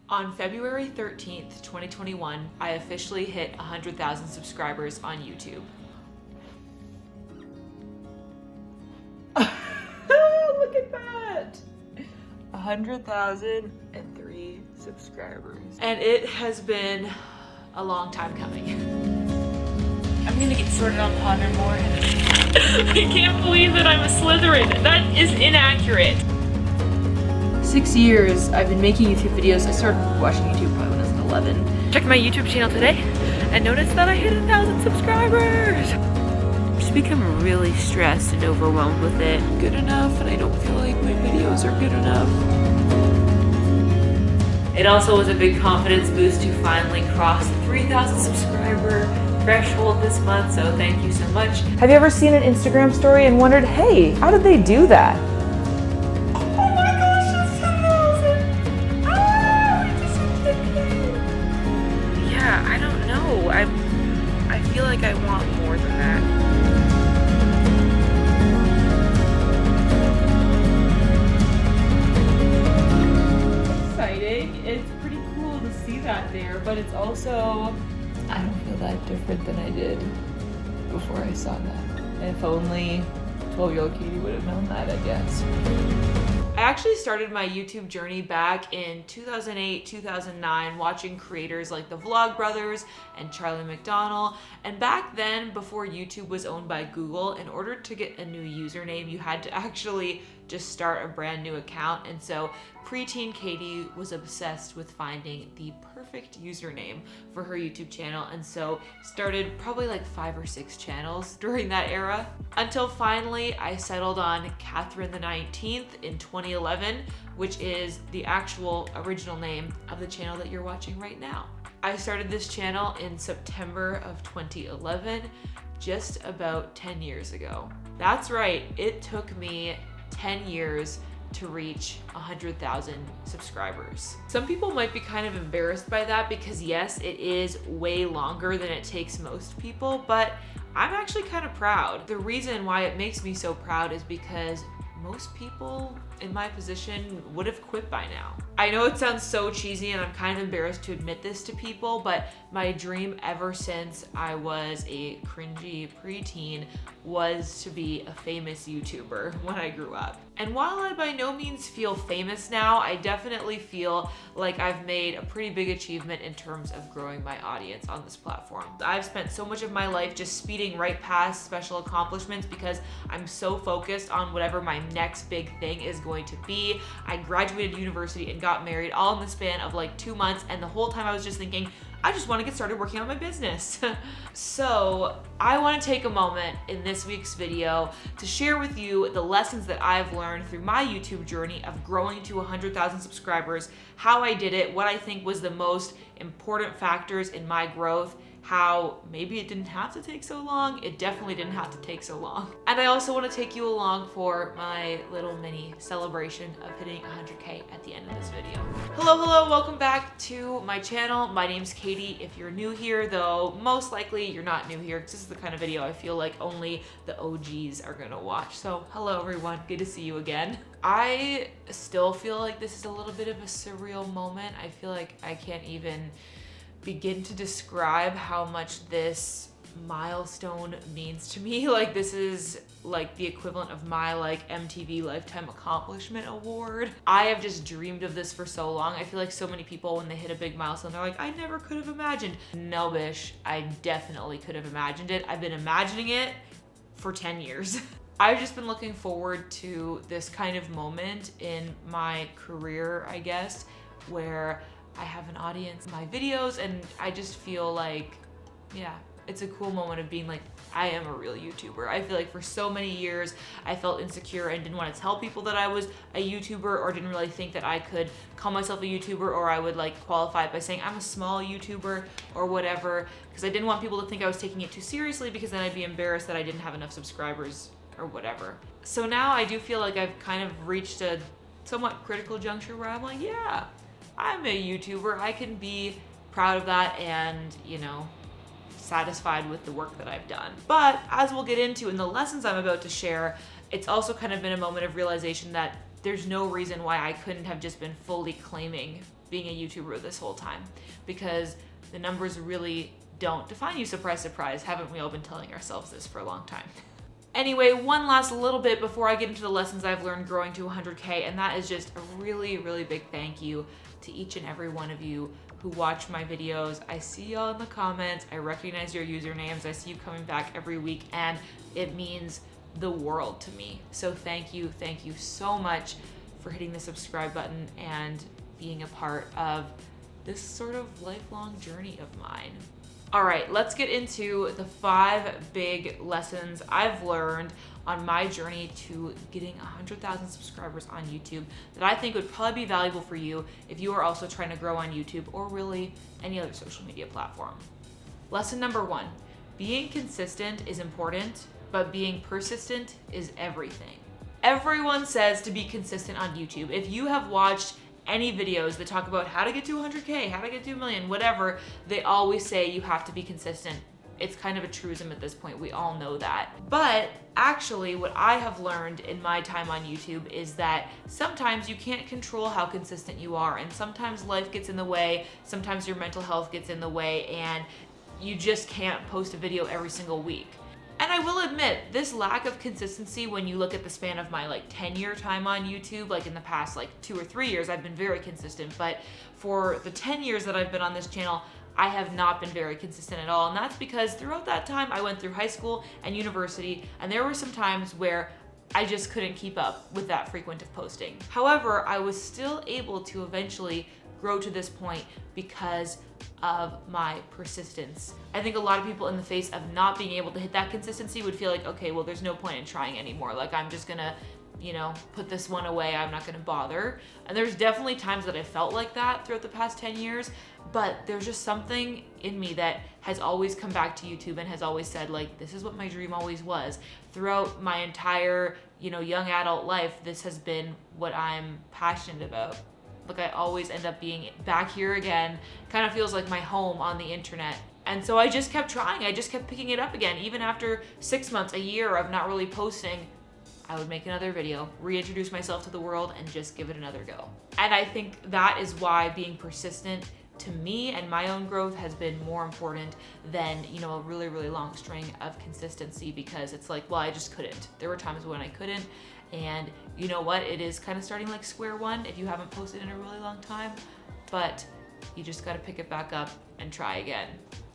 On February 13th, 2021, I officially hit 100,000 subscribers on YouTube. Look at that! 100,003 subscribers. And it has been a long time coming. I'm gonna get sorted on Pottermore. I can't believe that I'm a Slytherin. That is inaccurate. 6 years I've been making YouTube videos. I started watching YouTube probably when I was 11. Checked my YouTube channel today and noticed that I hit 1,000 subscribers. Just become really stressed and overwhelmed with it. Good enough, and I don't feel like my videos are good enough. It also was a big confidence boost to finally cross the 3,000 subscriber threshold this month, so thank you so much. Have you ever seen an Instagram story and wondered, hey, how did they do that? I don't know. I feel like I want more than that. Exciting. It's pretty cool to see that there, but it's also, I don't feel that different than I did before I saw that. If only 12-year-old Katie would have known that, I guess. I actually started my YouTube journey back in 2008, 2009, watching creators like the Vlogbrothers and Charlie McDonnell. And back then, before YouTube was owned by Google, in order to get a new username, you had to actually just start a brand new account. And so preteen Katie was obsessed with finding the perfect username for her YouTube channel, and so started probably like 5 or 6 channels during that era, until finally I settled on Catherine the 19th in 2011, which is the actual original name of the channel that you're watching right now. I started this channel in September of 2011, just about 10 years ago. That's right, it took me 10 years to reach 100,000 subscribers. Some people might be kind of embarrassed by that because yes, it is way longer than it takes most people, but I'm actually kind of proud. The reason why it makes me so proud is because most people in my position would have quit by now. I know it sounds so cheesy and I'm kind of embarrassed to admit this to people, but my dream ever since I was a cringy preteen was to be a famous YouTuber when I grew up. And while I by no means feel famous now, I definitely feel like I've made a pretty big achievement in terms of growing my audience on this platform. I've spent so much of my life just speeding right past special accomplishments because I'm so focused on whatever my next big thing is going to be. I graduated university and got married all in the span of like 2 months, and the whole time I was just thinking, I just want to get started working on my business. So I want to take a moment in this week's video to share with you the lessons that I've learned through my YouTube journey of growing to 100,000 subscribers, how I did it, what I think was the most important factors in my growth, how maybe it didn't have to take so long. It definitely didn't have to take so long. And I also want to take you along for my little mini celebration of hitting 100K at the end of this video. Hello, welcome back to my channel. My name's Katie. If you're new here, though, most likely you're not new here because this is the kind of video I feel like only the OGs are gonna watch. So hello everyone, good to see you again. I still feel like this is a little bit of a surreal moment. I feel like I can't even begin to describe how much this milestone means to me. Like, this is like the equivalent of my like MTV Lifetime Accomplishment Award. I have just dreamed of this for so long. I feel like so many people, when they hit a big milestone, they're like, I never could have imagined. No, bish, I definitely could have imagined it. I've been imagining it for 10 years. I've just been looking forward to this kind of moment in my career, I guess, where I have an audience in my videos, and I just feel like, yeah, it's a cool moment of being like, I am a real YouTuber. I feel like for so many years, I felt insecure and didn't want to tell people that I was a YouTuber, or didn't really think that I could call myself a YouTuber, or I would like qualify it by saying I'm a small YouTuber or whatever, because I didn't want people to think I was taking it too seriously, because then I'd be embarrassed that I didn't have enough subscribers or whatever. So now I do feel like I've kind of reached a somewhat critical juncture where I'm like, yeah, I'm a YouTuber. I can be proud of that and, you know, satisfied with the work that I've done. But as we'll get into in the lessons I'm about to share, it's also kind of been a moment of realization that there's no reason why I couldn't have just been fully claiming being a YouTuber this whole time, because the numbers really don't define you. Surprise, surprise. Haven't we all been telling ourselves this for a long time? Anyway, one last little bit before I get into the lessons I've learned growing to 100K, and that is just a really, really big thank you to each and every one of you who watch my videos. I see y'all in the comments. I recognize your usernames. I see you coming back every week, and it means the world to me. So thank you so much for hitting the subscribe button and being a part of this sort of lifelong journey of mine. All right, let's get into the 5 big lessons I've learned on my journey to getting 100,000 subscribers on YouTube that I think would probably be valuable for you if you are also trying to grow on YouTube or really any other social media platform. Lesson number 1, being consistent is important, but being persistent is everything. Everyone says to be consistent on YouTube. If you have watched any videos that talk about how to get to 100K, how to get to 1 million, whatever, they always say you have to be consistent. It's kind of a truism at this point. We all know that. But actually, what I have learned in my time on YouTube is that sometimes you can't control how consistent you are, and sometimes life gets in the way, sometimes your mental health gets in the way, and you just can't post a video every single week. And I will admit, this lack of consistency, when you look at the span of my 10-year time on YouTube, in the past 2 or 3 years, I've been very consistent, but for the 10 years that I've been on this channel, I have not been very consistent at all. And that's because throughout that time, I went through high school and university, and there were some times where I just couldn't keep up with that frequent of posting. However, I was still able to eventually grow to this point because of my persistence. I think a lot of people in the face of not being able to hit that consistency would feel like, okay, well, there's no point in trying anymore. I'm just gonna, put this one away. I'm not gonna bother. And there's definitely times that I felt like that throughout the past 10 years, but there's just something in me that has always come back to YouTube and has always said, this is what my dream always was. Throughout my entire, young adult life, this has been what I'm passionate about. I always end up being back here again. Kind of feels like my home on the internet. And so I just kept trying. I just kept picking it up again. Even after 6 months, a year of not really posting, I would make another video, reintroduce myself to the world, and just give it another go. And I think that is why being persistent to me and my own growth has been more important than, a really, really long string of consistency, because it's well, I just couldn't. There were times when I couldn't. And you know what? It is kind of starting square one if you haven't posted in a really long time, but you just got to pick it back up and try again.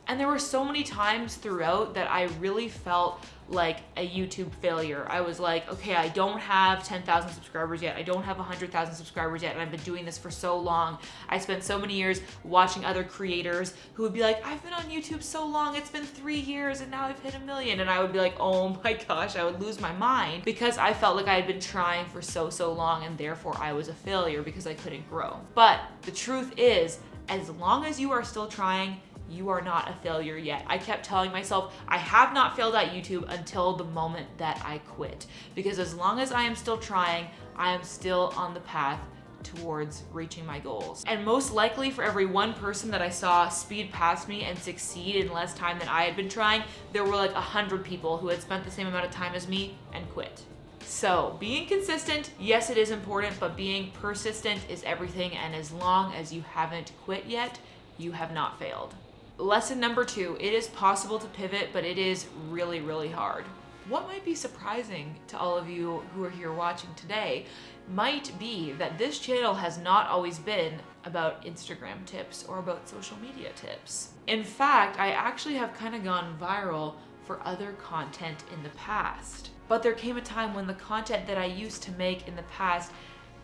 And there were so many times throughout that I really felt like a YouTube failure. I was okay, I don't have 10,000 subscribers yet. I don't have 100,000 subscribers yet. And I've been doing this for so long. I spent so many years watching other creators who would be I've been on YouTube so long. It's been 3 years and now I've hit 1 million. And I would be oh my gosh, I would lose my mind because I felt like I had been trying for so long, and therefore I was a failure because I couldn't grow. But the truth is, as long as you are still trying, you are not a failure yet. I kept telling myself I have not failed at YouTube until the moment that I quit. Because as long as I am still trying, I am still on the path towards reaching my goals. And most likely for every one person that I saw speed past me and succeed in less time than I had been trying, there were 100 people who had spent the same amount of time as me and quit. So being consistent, yes, it is important, but being persistent is everything. And as long as you haven't quit yet, you have not failed. Lesson number 2, it is possible to pivot, but it is really, really hard. What might be surprising to all of you who are here watching today might be that this channel has not always been about Instagram tips or about social media tips. In fact, I actually have kind of gone viral for other content in the past. But there came a time when the content that I used to make in the past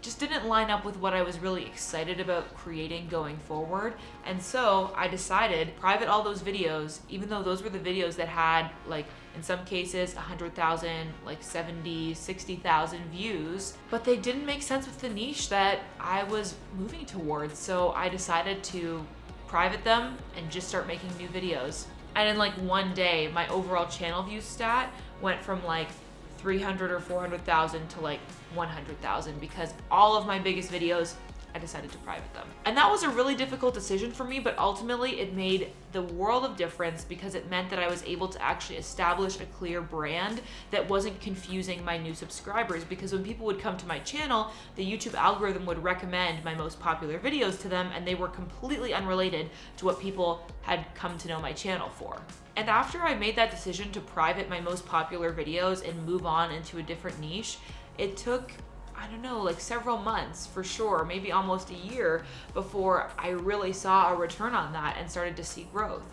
just didn't line up with what I was really excited about creating going forward. And so I decided to private all those videos, even though those were the videos that had in some cases 100,000, 70, 60,000 views, but they didn't make sense with the niche that I was moving towards. So I decided to private them and just start making new videos. And in one day, my overall channel view stat went from 300 or 400,000 to 100,000, because all of my biggest videos I decided to private them. And that was a really difficult decision for me, but ultimately it made the world of difference because it meant that I was able to actually establish a clear brand that wasn't confusing my new subscribers, because when people would come to my channel, the YouTube algorithm would recommend my most popular videos to them, and they were completely unrelated to what people had come to know my channel for. And after I made that decision to private my most popular videos and move on into a different niche, it took, I don't know, like several months for sure, maybe almost a year before I really saw a return on that and started to see growth.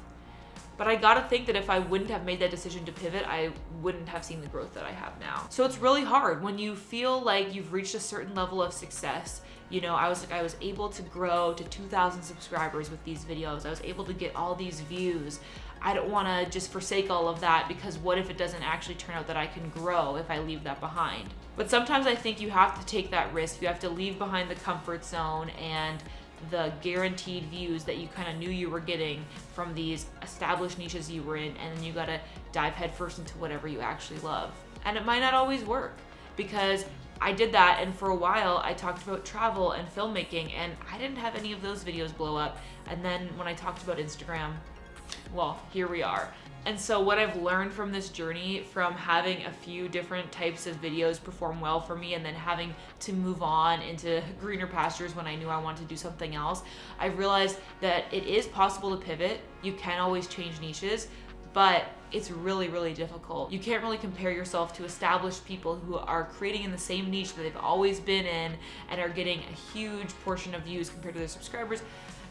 But I gotta think that if I wouldn't have made that decision to pivot, I wouldn't have seen the growth that I have now. So it's really hard when you feel like you've reached a certain level of success. You know, I was able to grow to 2,000 subscribers with these videos. I was able to get all these views. I don't wanna just forsake all of that, because what if it doesn't actually turn out that I can grow if I leave that behind? But sometimes I think you have to take that risk. You have to leave behind the comfort zone and the guaranteed views that you kind of knew you were getting from these established niches you were in, and then you gotta dive headfirst into whatever you actually love. And it might not always work, because I did that, and for a while I talked about travel and filmmaking, and I didn't have any of those videos blow up. And then when I talked about Instagram, well, here we are. And so what I've learned from this journey, from having a few different types of videos perform well for me and then having to move on into greener pastures when I knew I wanted to do something else, I've realized that it is possible to pivot. You can always change niches, but it's really, really difficult. You can't really compare yourself to established people who are creating in the same niche that they've always been in and are getting a huge portion of views compared to their subscribers.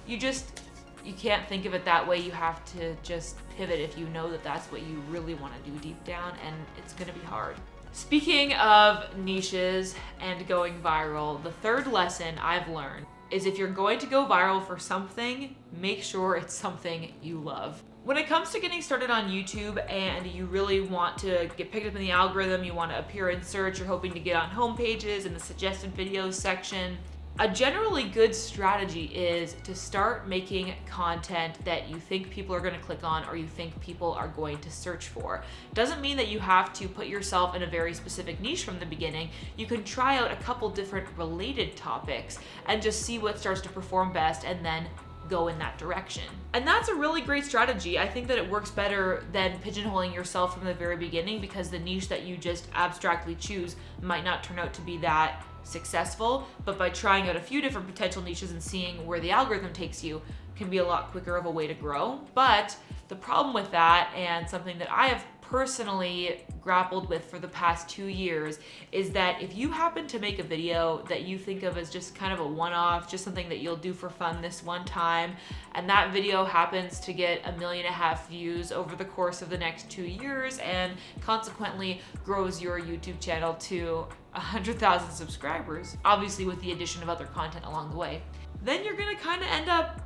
You can't think of it that way. You have to just pivot if you know that that's what you really want to do deep down, and it's gonna be hard. Speaking of niches and going viral, the third lesson I've learned is if you're going to go viral for something, make sure it's something you love. When it comes to getting started on YouTube and you really want to get picked up in the algorithm, you want to appear in search, you're hoping to get on home pages in the suggested videos section, a generally good strategy is to start making content that you think people are going to click on or you think people are going to search for. Doesn't mean that you have to put yourself in a very specific niche from the beginning. You can try out a couple different related topics and just see what starts to perform best and then go in that direction. And that's a really great strategy. I think that it works better than pigeonholing yourself from the very beginning, because the niche that you just abstractly choose might not turn out to be that successful, but by trying out a few different potential niches and seeing where the algorithm takes you can be a lot quicker of a way to grow. But the problem with that, and something that I have personally grappled with for the past 2 years, is that if you happen to make a video that you think of as just kind of a one-off, just something that you'll do for fun this one time, and that video happens to get 1.5 million views over the course of the next 2 years and consequently grows your YouTube channel to 100,000 subscribers, obviously with the addition of other content along the way, then you're gonna kind of end up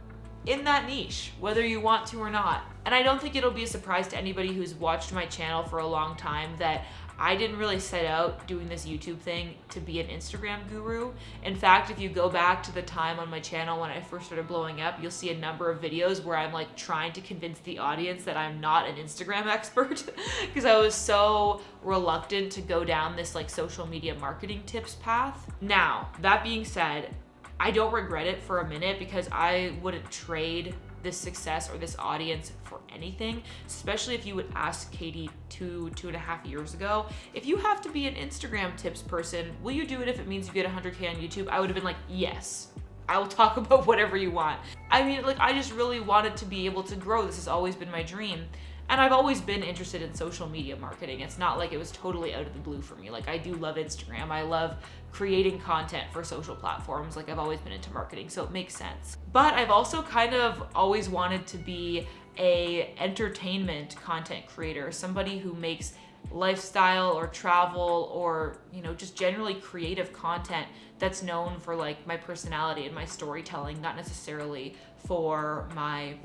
in that niche, whether you want to or not. And I don't think it'll be a surprise to anybody who's watched my channel for a long time that I didn't really set out doing this YouTube thing to be an Instagram guru. In fact, if you go back to the time on my channel when I first started blowing up, you'll see a number of videos where I'm like trying to convince the audience that I'm not an Instagram expert because I was so reluctant to go down this like social media marketing tips path. Now, that being said, I don't regret it for a minute, because I wouldn't trade this success or this audience for anything, especially if you would ask Katie 2.5 years ago, if you have to be an Instagram tips person, will you do it if it means you get 100K on YouTube? I would have been like, yes, I will talk about whatever you want. I mean, like, I just really wanted to be able to grow. This has always been my dream. And I've always been interested in social media marketing. It's not like it was totally out of the blue for me. Like, I do love Instagram. I love creating content for social platforms. Like, I've always been into marketing, so it makes sense. But I've also kind of always wanted to be a entertainment content creator, somebody who makes lifestyle or travel or, you know, just generally creative content that's known for like my personality and my storytelling, not necessarily for my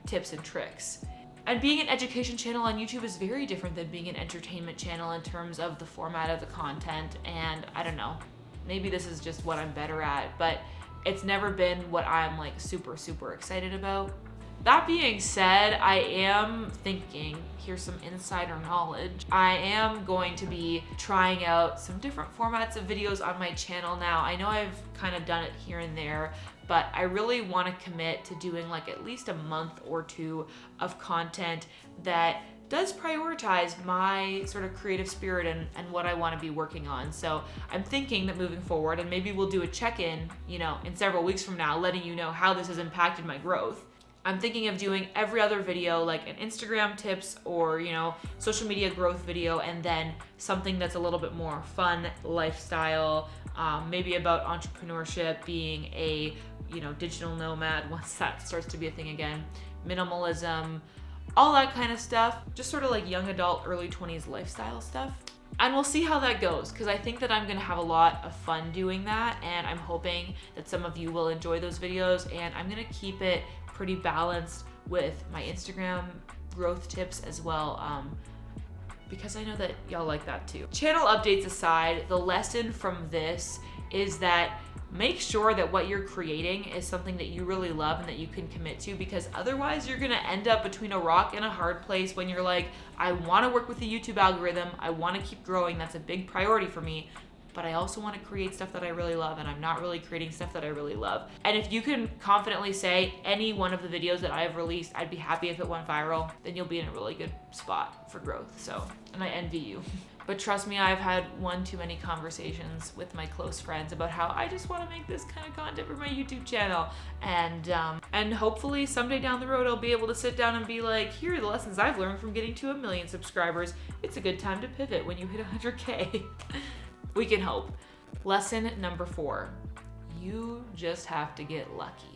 tips and tricks. And being an education channel on YouTube is very different than being an entertainment channel in terms of the format of the content. And I don't know, maybe this is just what I'm better at, but it's never been what I'm like super, super excited about. that being said, I am thinking, here's some insider knowledge, I am going to be trying out some different formats of videos on my channel now. I know I've kind of done it here and there, but I really want to commit to doing like at least a month or two of content that does prioritize my sort of creative spirit and what I want to be working on. So I'm thinking that moving forward, and maybe we'll do a check-in, you know, in several weeks from now, letting you know how this has impacted my growth. I'm thinking of doing every other video, like an Instagram tips or, you know, social media growth video, and then something that's a little bit more fun, lifestyle, maybe about entrepreneurship, being a, you know, digital nomad once that starts to be a thing again, minimalism, all that kind of stuff, just sort of like young adult, early 20s lifestyle stuff. And we'll see how that goes, because I think that I'm gonna have a lot of fun doing that, and I'm hoping that some of you will enjoy those videos, and I'm gonna keep it pretty balanced with my Instagram growth tips as well, because I know that y'all like that too. Channel updates aside, the lesson from this is that make sure that what you're creating is something that you really love and that you can commit to, because otherwise you're gonna end up between a rock and a hard place when you're like, I wanna work with the YouTube algorithm, I wanna keep growing, that's a big priority for me, but I also wanna create stuff that I really love, and I'm not really creating stuff that I really love. And if you can confidently say any one of the videos that I've released, I'd be happy if it went viral, then you'll be in a really good spot for growth, so, and I envy you. But trust me, I've had one too many conversations with my close friends about how I just want to make this kind of content for my YouTube channel. And hopefully someday down the road, I'll be able to sit down and be like, here are the lessons I've learned from getting to 1 million subscribers. It's a good time to pivot when you hit 100K. We can hope. Lesson number 4, you just have to get lucky.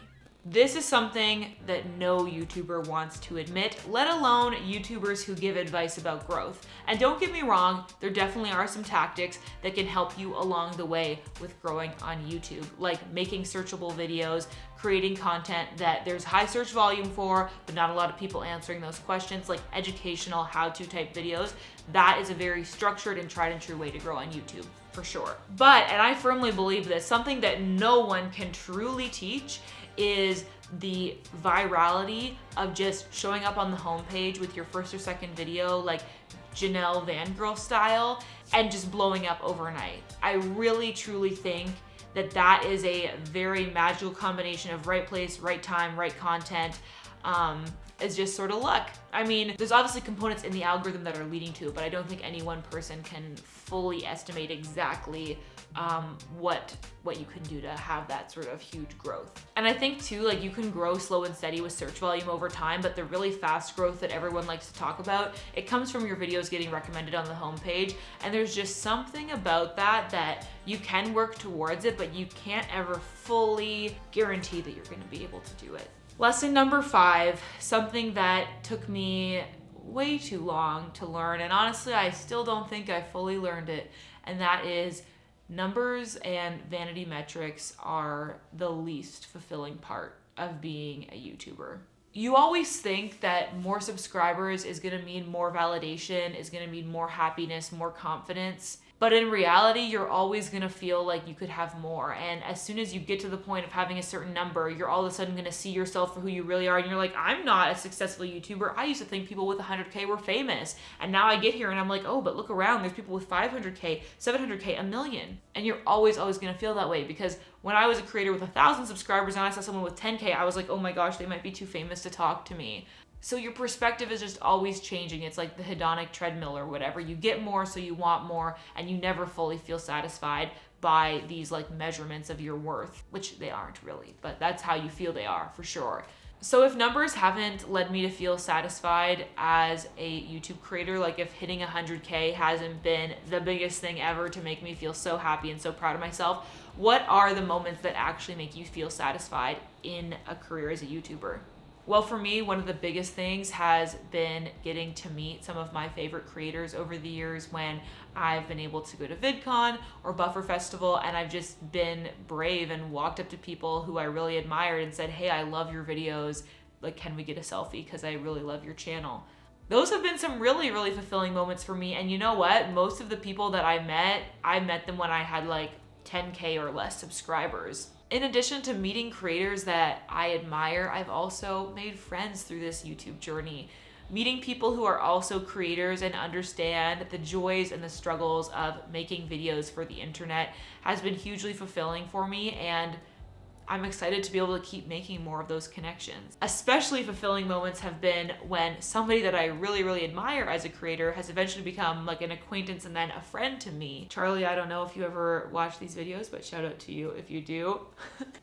This is something that no YouTuber wants to admit, let alone YouTubers who give advice about growth. And don't get me wrong, there definitely are some tactics that can help you along the way with growing on YouTube, like making searchable videos, creating content that there's high search volume for, but not a lot of people answering those questions, like educational how-to type videos. That is a very structured and tried and true way to grow on YouTube, for sure. But, and I firmly believe this, something that no one can truly teach is the virality of just showing up on the homepage with your first or second video, like Janelle Van Girl style, and just blowing up overnight. I really truly think that that is a very magical combination of right place, right time, right content. It's just sort of luck. I mean, there's obviously components in the algorithm that are leading to it, but I don't think any one person can fully estimate exactly what you can do to have that sort of huge growth. And I think too, like, you can grow slow and steady with search volume over time, but the really fast growth that everyone likes to talk about, it comes from your videos getting recommended on the homepage. And there's just something about that you can work towards it, but you can't ever fully guarantee that you're gonna be able to do it. Lesson number 5, something that took me way too long to learn, and honestly, I still don't think I fully learned it, and that is numbers and vanity metrics are the least fulfilling part of being a YouTuber. You always think that more subscribers is gonna mean more validation, is gonna mean more happiness, more confidence. But in reality, you're always gonna feel like you could have more. And as soon as you get to the point of having a certain number, you're all of a sudden gonna see yourself for who you really are. And you're like, I'm not a successful YouTuber. I used to think people with 100K were famous. And now I get here and I'm like, oh, but look around. There's people with 500K, 700K, 1 million. And you're always gonna feel that way, because when I was a creator with 1,000 subscribers and I saw someone with 10K, I was like, oh my gosh, they might be too famous to talk to me. So your perspective is just always changing. It's like the hedonic treadmill or whatever. You get more, so you want more, and you never fully feel satisfied by these like measurements of your worth, which they aren't really, but that's how you feel they are for sure. So if numbers haven't led me to feel satisfied as a YouTube creator, like if hitting 100K hasn't been the biggest thing ever to make me feel so happy and so proud of myself, what are the moments that actually make you feel satisfied in a career as a YouTuber? Well, for me, one of the biggest things has been getting to meet some of my favorite creators over the years when I've been able to go to VidCon or Buffer Festival, and I've just been brave and walked up to people who I really admired and said, hey, I love your videos. Like, can we get a selfie? Because I really love your channel. Those have been some really, really fulfilling moments for me. And you know what? Most of the people that I met them when I had like 10K or less subscribers. In addition to meeting creators that I admire, I've also made friends through this YouTube journey. Meeting people who are also creators and understand the joys and the struggles of making videos for the internet has been hugely fulfilling for me, and I'm excited to be able to keep making more of those connections. Especially fulfilling moments have been when somebody that I really, really admire as a creator has eventually become like an acquaintance and then a friend to me. Charlie, I don't know if you ever watch these videos, but shout out to you if you do.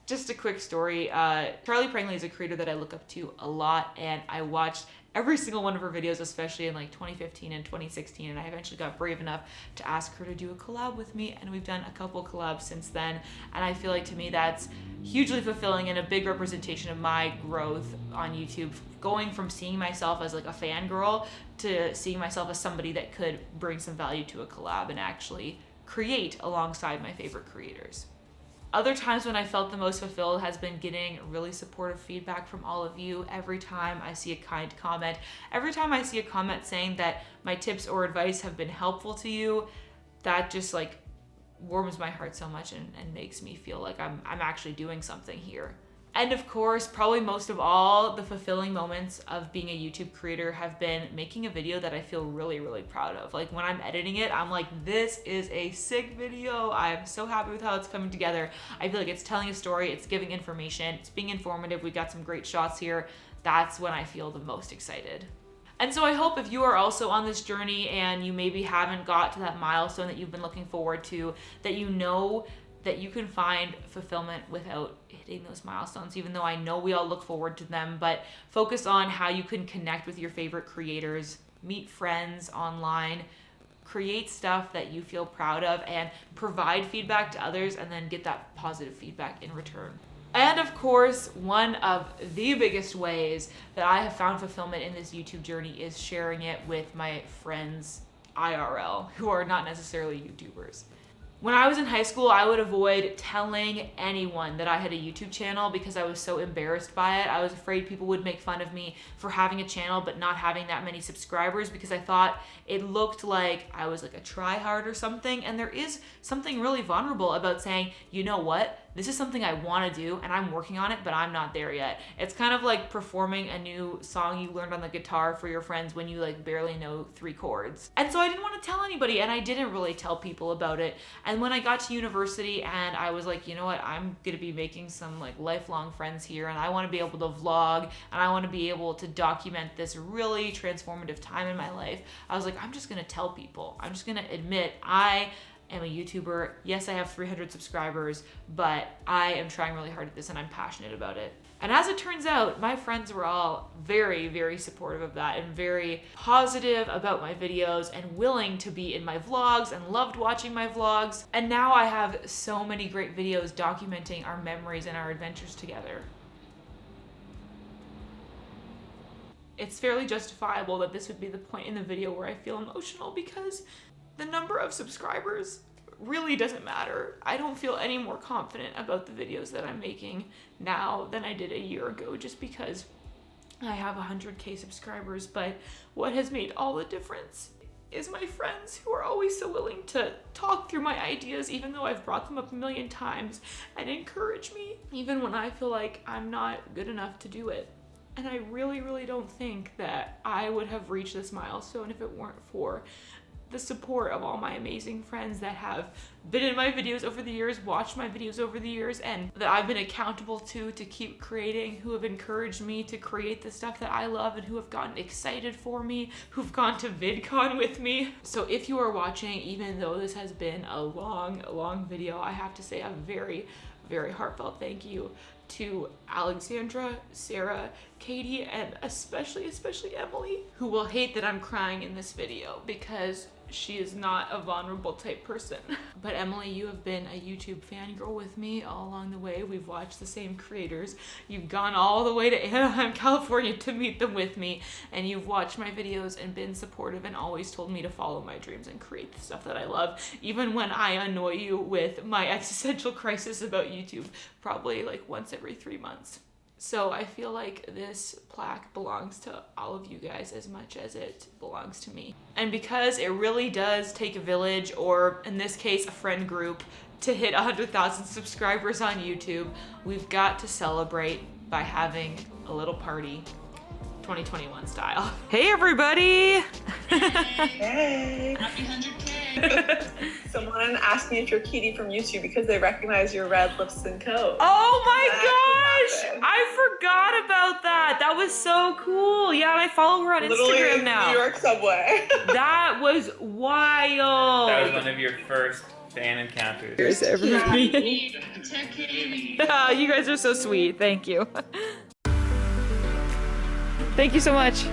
Just a quick story. Charlie Prangley is a creator that I look up to a lot, and I watched every single one of her videos, especially in like 2015 and 2016, and I eventually got brave enough to ask her to do a collab with me, and we've done a couple collabs since then, and I feel like to me that's hugely fulfilling and a big representation of my growth on YouTube, going from seeing myself as like a fangirl to seeing myself as somebody that could bring some value to a collab and actually create alongside my favorite creators. Other times when I felt the most fulfilled has been getting really supportive feedback from all of you. Every time I see a kind comment, every time I see a comment saying that my tips or advice have been helpful to you, that just like warms my heart so much and makes me feel like I'm actually doing something here. And of course, probably most of all, the fulfilling moments of being a YouTube creator have been making a video that I feel really, really proud of. Like when I'm editing it, I'm like, this is a sick video. I'm so happy with how it's coming together. I feel like it's telling a story, it's giving information, it's being informative. We got some great shots here. That's when I feel the most excited. And so I hope if you are also on this journey and you maybe haven't got to that milestone that you've been looking forward to, that you know that you can find fulfillment without hitting those milestones, even though I know we all look forward to them, but focus on how you can connect with your favorite creators, meet friends online, create stuff that you feel proud of, and provide feedback to others and then get that positive feedback in return. And of course, one of the biggest ways that I have found fulfillment in this YouTube journey is sharing it with my friends IRL, who are not necessarily YouTubers. When I was in high school, I would avoid telling anyone that I had a YouTube channel because I was so embarrassed by it. I was afraid people would make fun of me for having a channel but not having that many subscribers because I thought it looked like I was like a tryhard or something. And there is something really vulnerable about saying, you know what? This is something I want to do and I'm working on it, but I'm not there yet. It's kind of like performing a new song you learned on the guitar for your friends when you like barely know 3 chords. And so I didn't want to tell anybody, and I didn't really tell people about it. And when I got to university and I was like, you know what, I'm gonna be making some like lifelong friends here, and I want to be able to vlog and I want to be able to document this really transformative time in my life, I was like, I'm just gonna tell people. I'm just gonna admit I am a YouTuber. Yes, I have 300 subscribers, but I am trying really hard at this and I'm passionate about it. And as it turns out, my friends were all very, very supportive of that and very positive about my videos and willing to be in my vlogs and loved watching my vlogs. And now I have so many great videos documenting our memories and our adventures together. It's fairly justifiable that this would be the point in the video where I feel emotional because the number of subscribers really doesn't matter. I don't feel any more confident about the videos that I'm making now than I did a year ago just because I have 100K subscribers, but what has made all the difference is my friends who are always so willing to talk through my ideas even though I've brought them up a million times and encourage me even when I feel like I'm not good enough to do it. And I really, really don't think that I would have reached this milestone if it weren't for the support of all my amazing friends that have been in my videos over the years, watched my videos over the years, and that I've been accountable to keep creating, who have encouraged me to create the stuff that I love and who have gotten excited for me, who've gone to VidCon with me. So if you are watching, even though this has been a long video, I have to say a very, very heartfelt thank you to Alexandra, Sarah, Katie, and especially Emily, who will hate that I'm crying in this video because she is not a vulnerable type person. But Emily, you have been a YouTube fangirl with me all along the way. We've watched the same creators. You've gone all the way to Anaheim, California to meet them with me, and you've watched my videos and been supportive and always told me to follow my dreams and create the stuff that I love, even when I annoy you with my existential crisis about YouTube, probably like once every 3 months. So I feel like this plaque belongs to all of you guys as much as it belongs to me. And because it really does take a village, or in this case, a friend group, to hit 100,000 subscribers on YouTube. We've got to celebrate by having a little party, 2021 style. Hey everybody! Hey! Happy 100K! Someone asked me if you're Kitty from YouTube because they recognize your red lips and coat. Oh my gosh! happened. I forgot about that. That was so cool. Yeah, and I follow her on Literally Instagram in now. New York subway. That was wild. That was one of your first fan encounters. Here's everybody. Tech Katie! Oh, you guys are so sweet. Thank you. Thank you so much.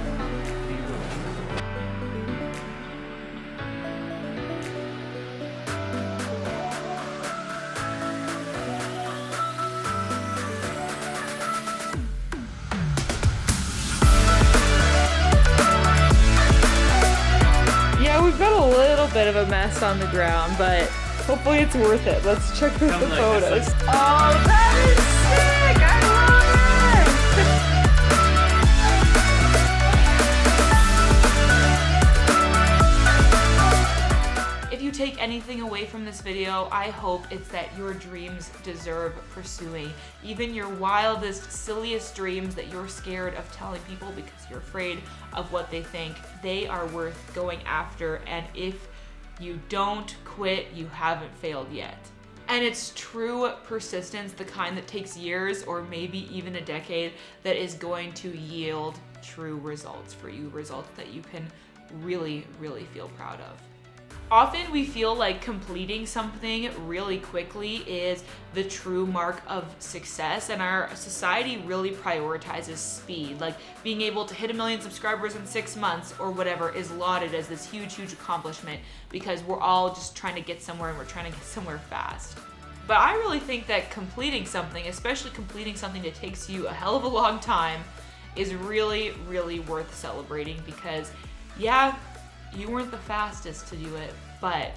Yeah, we've got a little bit of a mess on the ground, but hopefully it's worth it. Let's check out the Something like photos. this. Oh, that is sick! I love it! If you take anything away from this video, I hope it's that your dreams deserve pursuing. Even your wildest, silliest dreams that you're scared of telling people because you're afraid of what they think, they are worth going after. And if you don't quit, you haven't failed yet. And it's true persistence, the kind that takes years or maybe even a decade, that is going to yield true results for you, results that you can really, really feel proud of. Often we feel like completing something really quickly is the true mark of success, and our society really prioritizes speed. Like being able to hit 1 million subscribers in 6 months or whatever is lauded as this huge, huge accomplishment because we're all just trying to get somewhere and we're trying to get somewhere fast. But I really think that completing something, especially completing something that takes you a hell of a long time, is really, really worth celebrating because, yeah, you weren't the fastest to do it, but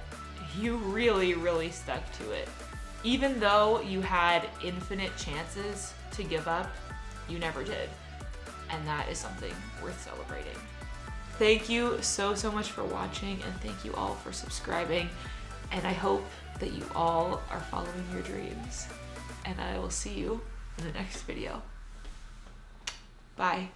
you really, really stuck to it. Even though you had infinite chances to give up, you never did. And that is something worth celebrating. Thank you so, so much for watching, and thank you all for subscribing. And I hope that you all are following your dreams. And I will see you in the next video. Bye.